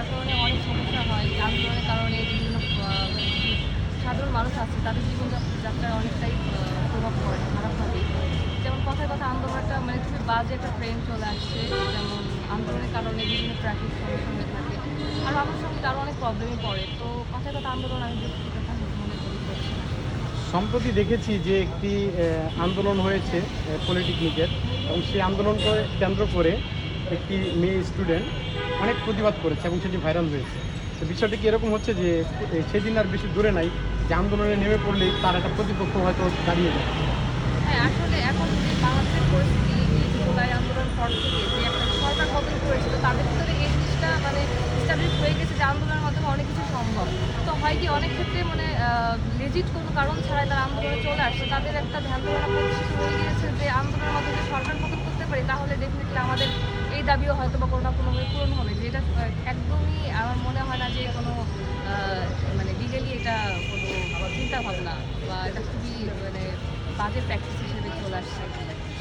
যার কারণে অনেক সমস্যা হয়। আন্দোলনের কারণে বিভিন্ন সাধারণ মানুষ আছে তাদের জীবনযাত্রায় অনেকটাই প্রভাব পড়ে খারাপভাবে। যেমন কথায় কথা আন্দোলন একটা মানে খুবই বাজে একটা ট্রেন্ড চলে আসছে। যেমন আন্দোলনের কারণে বিভিন্ন ট্রাফিক সমস্যা হয়ে থাকে। আর আমার সঙ্গে আরও অনেক প্রবলেমই পড়ে। তো কথায় কথা আন্দোলন আমি যুক্তির কথা মনে করছি না। সম্প্রতি দেখেছি যে একটি আন্দোলন হয়েছে পলিটেকনিকের, এবং সেই আন্দোলনকে কেন্দ্র করে একটি মেয়ে স্টুডেন্ট অনেক প্রতিবাদ করেছে এবং সেটি ভাইরাল হয়েছে। তো বিষয়টি কি এরকম হচ্ছে যে সেদিন আর বেশি দূরে নাই যে আন্দোলনে নেমে পড়লেই তার একটা প্রতিপক্ষ হয়তো দাঁড়িয়ে যায়? হ্যাঁ, আসলে এখন যে বাংলাদেশের পরিস্থিতি এই জুলাই আন্দোলনের পর থেকে যে একটা সরকার পতন করেছিল তাদের ভিতরে এই জিনিসটা মানে এস্টাবলিশ হয়ে গেছে যে আন্দোলনের মাধ্যমে অনেক কিছু সম্ভব। তো হয় কি অনেক ক্ষেত্রে মানে লেজিট কোনো কারণ ছাড়াই তারা আন্দোলনে চলে আসছে। তাদের একটা ধ্যান ধারণা প্রতিষ্ঠিত হয়ে গিয়েছে যে আন্দোলনের মাধ্যমে যদি সরকার পতন করতে পারি তাহলে ডেফিনেটলি আমাদের এই দাবিও হয়তো বা কোনো না কোনোভাবে পূরণ হবে। যেটা একদমই আমার মনে হয় না যে কোনো মানে লিগালি এটা কোনো চিন্তা ভাবনা বা এটা খুবই মানে বাজে প্র্যাকটিস হিসেবে চলে আসছে।